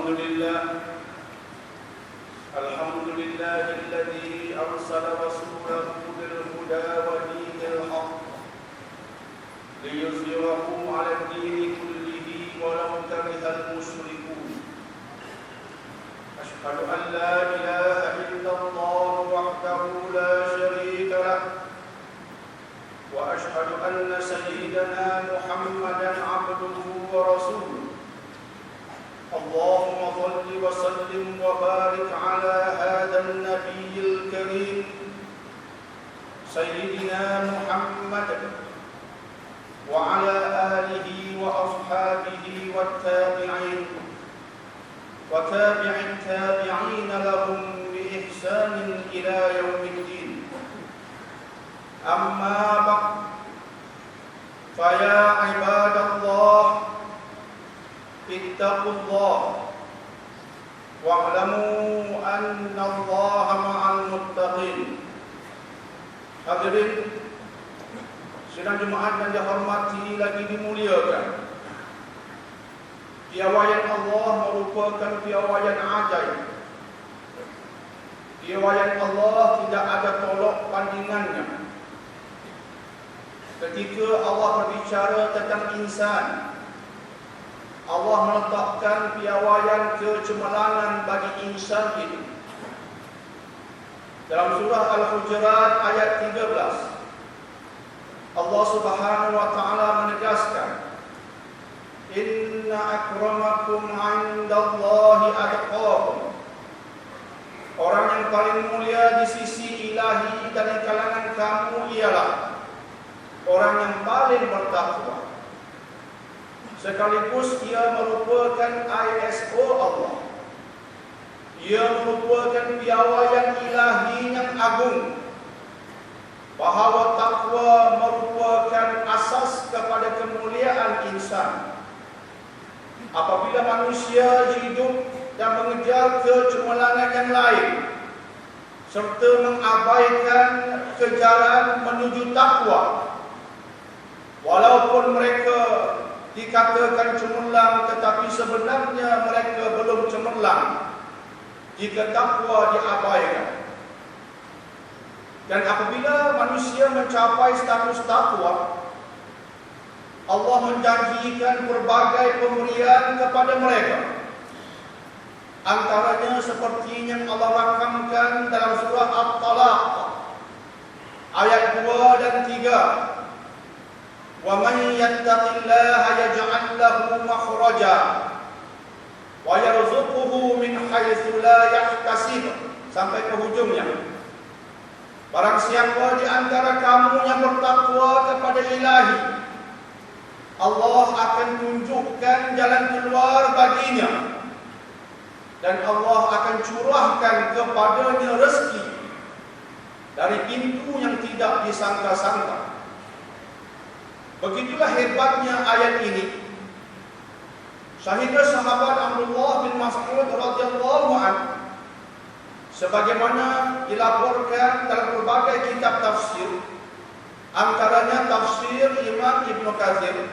الحمد لله الذي أرسل رسوله بالهدى ودين الحق ليظهره على الدين كله ولو كره المشركون. أشهد أن لا إله إلا الله وحده لا شريك له، وأشهد أن سيدنا محمدا عبده ورسوله. اللهم صل وسلم وبارك على هذا النبي الكريم سيدنا محمد وعلى آله وأصحابه والتابعين وتابع التابعين لهم بإحسان إلى يوم الدين. أما بعد، فيا عباد الله اتقوا الله واعلموا أن الله مع المتقين. Hadirin sidang jemaat yang dihormati lagi dimuliakan, piawaian Allah merupakan piawaian ajaib. Piawaian Allah tidak ada tolak tandingannya. Ketika Allah berbicara tentang insan, Allah meletakkan piawaian kecemerlangan bagi insan itu. Dalam surah Al-Hujurat ayat 13, Allah Subhanahu wa taala menegaskan, "Inna akramakum 'indallahi atqakum." Orang yang paling mulia di sisi Ilahi dari kalangan kamu ialah orang yang paling bertakwa. Sekaligus ia merupakan ISO Allah. Ia merupakan piawaian ilahi yang agung, bahawa takwa merupakan asas kepada kemuliaan insan. Apabila manusia hidup dan mengejar kecemerlangan yang lain serta mengabaikan kejaran menuju takwa, walaupun mereka dikatakan cemerlang, tetapi sebenarnya mereka belum cemerlang jika takwa diabaikan. Dan apabila manusia mencapai status takwa, Allah menjanjikan berbagai pemberian kepada mereka. Antaranya seperti yang Allah rakamkan dalam surah At-Talaq ayat 2 dan 3. وَمَنْ يَتَّقِ اللَّهَ يَجْعَلْ لَهُ مَخْرَجًا وَيَرْزُقْهُ مِنْ حَيْثُ لَا يَحْتَسِبُ, sampai ke hujungnya. Barang siapa di antara kamu yang bertakwa kepada Ilahi, Allah akan tunjukkan jalan keluar baginya, dan Allah akan curahkan kepadanya rezeki dari pintu yang tidak disangka-sangka. Begitulah hebatnya ayat ini. Sehingga sahabat Abdullah bin Mas'ud radhiyallahu anhu, sebagaimana dilaporkan dalam berbagai kitab tafsir, antaranya tafsir Imam Ibnu Katsir,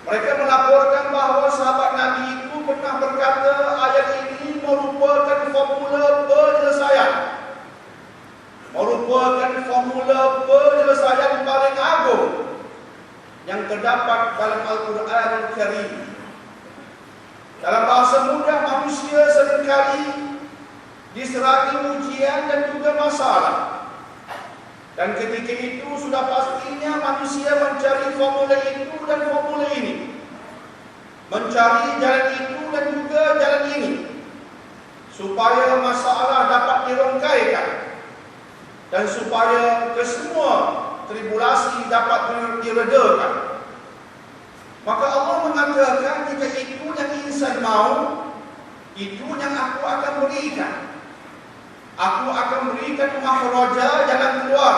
mereka melaporkan bahawa sahabat Nabi itu pernah berkata, ayat ini merupakan formula penyelesaian, paling agung yang terdapat dalam Al-Quran Al-Karim. Dalam bahasa mudah, manusia seringkali disertai ujian dan juga masalah. Dan ketika itu sudah pastinya manusia mencari formula itu dan formula ini, mencari jalan itu dan juga jalan ini, supaya masalah dapat dirongkaikan dan supaya kesemua tribulasi dapat diredakan. Maka Allah mengatakan, jika itu yang insan mau, itu yang aku akan berikan. Aku akan berikan makhraja, jalan keluar,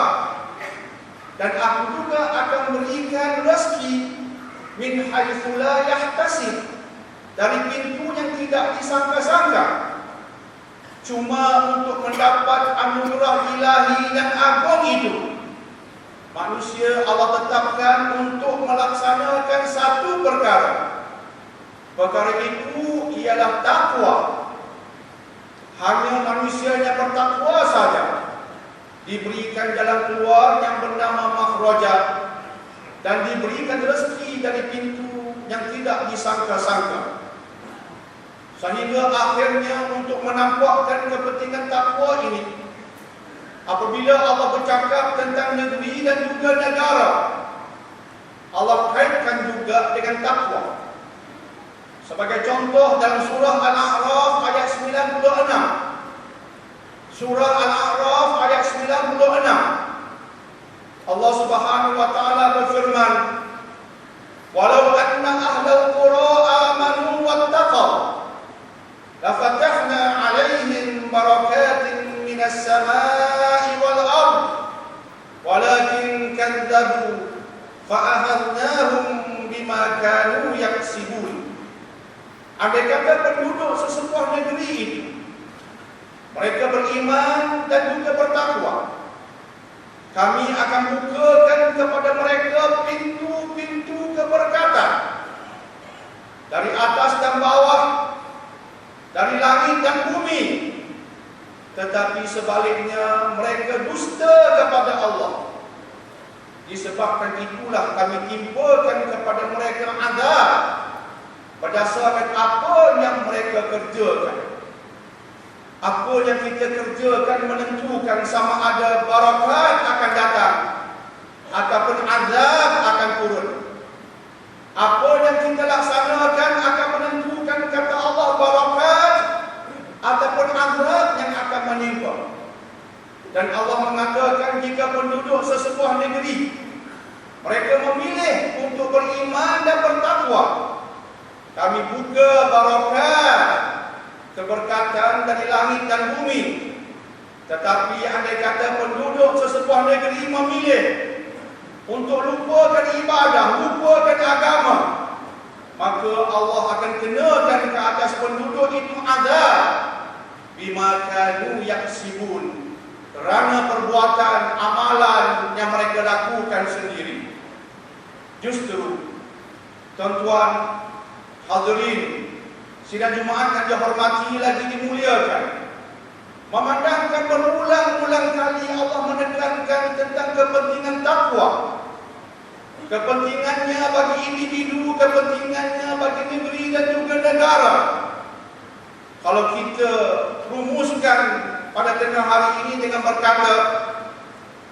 dan aku juga akan berikan rezeki min haitsu la yahtasib, dari pintu yang tidak disangka-sangka. Cuma untuk mendapat anugerah ilahi yang agung itu, manusia Allah tetapkan untuk melaksanakan satu perkara. Perkara itu ialah takwa. Hanya manusia yang bertakwa saja diberikan jalan keluar yang bernama makhrajat dan diberikan rezeki dari pintu yang tidak disangka-sangka. Sehingga akhirnya untuk menampakkan kepentingan takwa ini, apabila Allah bercakap tentang negeri dan juga negara, Allah kaitkan juga dengan takwa. Sebagai contoh dalam surah Al-A'raf ayat 96. Surah Al-A'raf ayat 96. Allah Subhanahu wa taala berfirman, "Walau anna ahlal qura amanu wattaqaw, lafatahna 'alaihim barakatin minas samaa'i wal ard, walakin kadzdzabu fa'akhadnahum bima kanu yaksibun." Andai kata penduduk sesebuah negeri itu mereka beriman dan juga bertakwa, kami akan bukakan kepada mereka pintu-pintu keberkatan dari atas dan bawah, dari langit dan bumi. Tetapi sebaliknya mereka dusta kepada Allah. Disebabkan itulah kami timpakan kepada mereka azab berdasarkan apa yang mereka kerjakan. Apa yang kita kerjakan menentukan sama ada barakat akan datang ataupun azab akan turun. Apa yang kita laksanakan akan menentukan, kata Allah, barakat ataupun azab yang akan menimpa. Dan Allah mengatakan jika penduduk sesebuah negeri mereka memilih untuk beriman dan bertakwa, kami buka barakat, keberkatan dari langit dan bumi. Tetapi andai kata penduduk sesebuah negeri memilih untuk lupakan ibadah, lupakan agama, maka Allah akan kenakan ke atas penduduk itu azab bima kanu yaksibun, kerana perbuatan amalan yang mereka lakukan sendiri. Justru tuan-tuan hadirin sidang Jumaat yang dihormati lagi dimuliakan, memandangkan berulang-ulang kali Allah menekankan tentang kepentingan takwa. Kepentingannya bagi individu, kepentingannya bagi negeri dan juga negara. Kalau kita rumuskan pada tengah hari ini dengan berkata,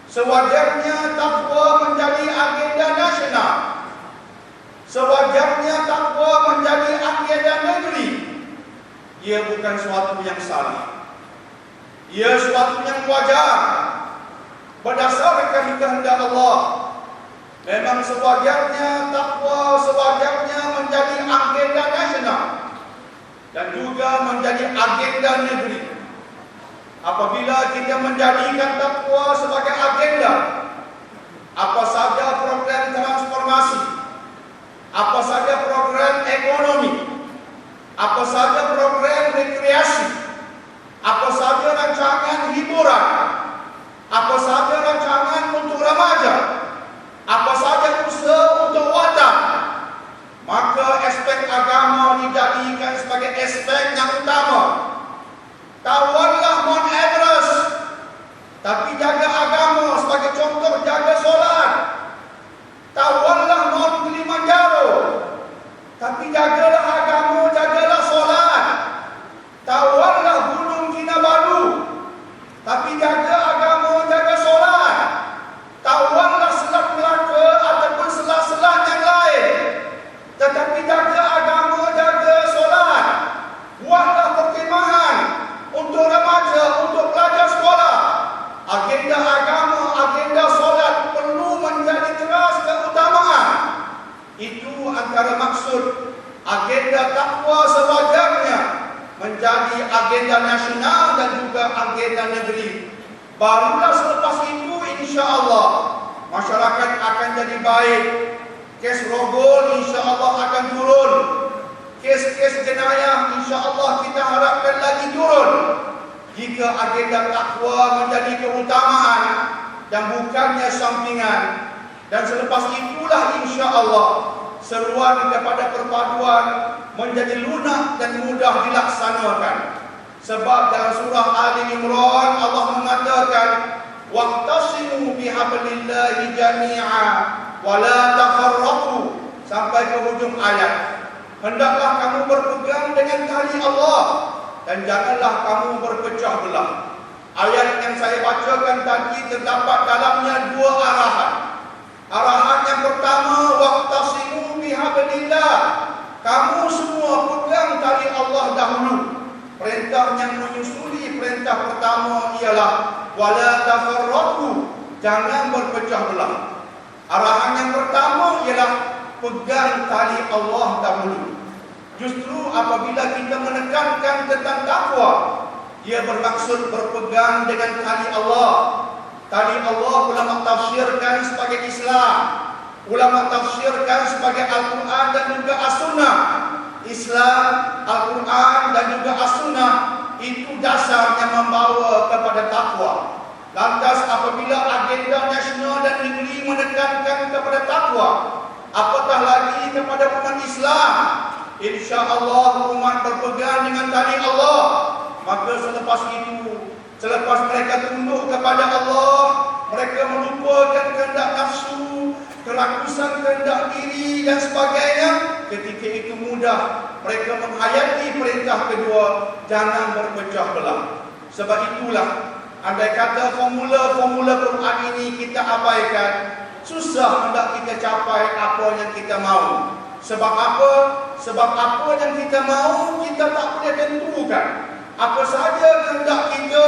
sewajarnya takwa menjadi agenda nasional, sewajarnya takwa menjadi agenda negeri. Ia bukan suatu yang salah, ia suatu yang wajar berdasarkan kehendak Allah. Memang sewajarnya takwa, sewajarnya menjadi agenda nasional dan juga menjadi agenda negeri. Apabila kita menjadikan takwa sebagai agenda, apa saja program transformasi, apa saja program ekonomi, apa saja program rekreasi, apa saja rancangan hiburan, apa saja rancangan untuk remaja, apa saja usaha untuk wadah, maka aspek agama dijadikan sebagai aspek yang utama. Tawarlah Mount Everest, tapi jaga agama sebagai contoh, jaga solat. Tawarlah Mount Kilimanjaro, tapi jagalah agama, jagalah solat. Tawarlah Gunung Kinabalu, tapi jaga agama, jaga solat. Tawarlah Selat Melaka ataupun selat-selat yang lain, tetapi jaga agama, jaga solat. Buatlah perkemahan untuk remaja, untuk pelajar sekolah. Agenda agama, agenda solat perlu menjadi keras keutamaan. Itu antara maksud agenda takwa sewajarnya menjadi agenda nasional dan juga agenda negeri. Barulah selepas itu insya-Allah masyarakat akan jadi baik. Kes rogol insya-Allah akan turun. Kes-kes jenayah insya-Allah kita harapkan lagi turun. Jika agenda takwa menjadi keutamaan dan bukannya sampingan. Dan selepas itulah insya-Allah seruan kepada perpaduan menjadi lunak dan mudah dilaksanakan. Sebab dalam surah Ali Imran Allah mengatakan, waqtasimu bihablillahi jami'a wa la tafarraqu, sampai ke hujung ayat. Hendaklah kamu berpegang dengan tali Allah dan janganlah kamu berpecah belah. Ayat yang saya bacakan tadi terdapat dalamnya dua arahan. Arahan yang pertama, waqtasimu bihablillah. Kamu semua pegang tali Allah dahulu. Perintah yang menyusuli perintah pertama ialah wala tafarraqu, jangan berpecah belah. Arahan yang pertama ialah pegang tali Allah dahulu. Justru apabila kita menekankan tentang takwa, ia bermaksud berpegang dengan tali Allah. Tali Allah ulama tafsirkan sebagai Islam, ulama tafsirkan sebagai Al-Quran dan juga As-Sunnah. Islam, Al-Quran dan juga As-Sunnah itu dasar yang membawa kepada takwa. Lantas apabila agenda nasional dan negeri menekankan kepada takwa, apatah lagi kepada umat Islam. InsyaAllah umat berpegang dengan tali Allah. Maka selepas itu, selepas mereka tunduk kepada Allah, mereka melupakan kehendak nafsu, kerakusan kehendak diri dan sebagainya. Ketika itu mudah mereka menghayati perintah kedua, jangan berpecah belah. Sebab itulah, andai kata formula-formula Quran ini kita abaikan, susah hendak kita capai apa yang kita mahu. Sebab apa? Sebab apa yang kita mahu kita tak boleh tentukan. Apa saja kehendak kita,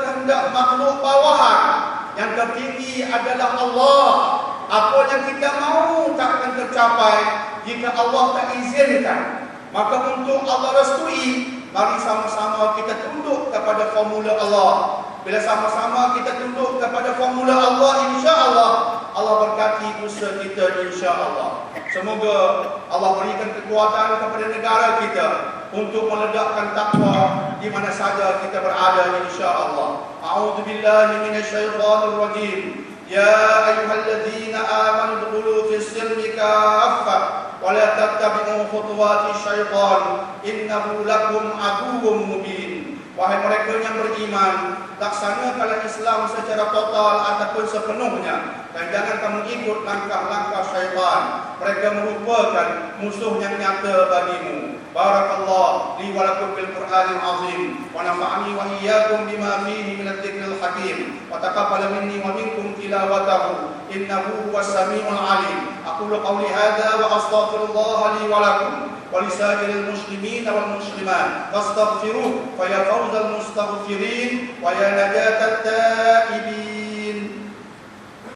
kehendak makhluk bawahan. Yang tertinggi adalah Allah. Apa yang kita mahu tak akan tercapai jika Allah tak izinkan. Maka untuk Allah restui, mari sama-sama kita tunduk kepada formula Allah. Bila sama-sama kita tunduk kepada formula Allah, insya-Allah Allah berkati usaha kita, insya-Allah. Semoga Allah berikan kekuatan kepada negara kita untuk meledakkan takwa di mana saja kita berada, insya-Allah. A'udzubillahi minasyaitonir rajim. Ya ayyuhalladzina amanu dkhulu fis silmi kaffah wa la tattabi'u khutuwatish syaitan innahu lakum aduwwum mubin. Wahai mereka yang beriman, laksanakanlah Islam secara total ataupun sepenuhnya, dan jangan kamu ikut langkah-langkah syaitan. Mereka merupakan musuh yang nyata bagimu. Barakallah li wa lakum bil Qur'anil azim wa nafa'ani wa iyyakum bima fihi minadh dzikril hakim wa taqabbal minni wa minkum tilawatahu innahu huwas samiul alim. Aqulu qawli hadza wa astaghfirullah li wa lakum ولسائر المسلمين والمسلمات فاستغفروه فيا فوز المستغفرين ويا نجاة التائبين.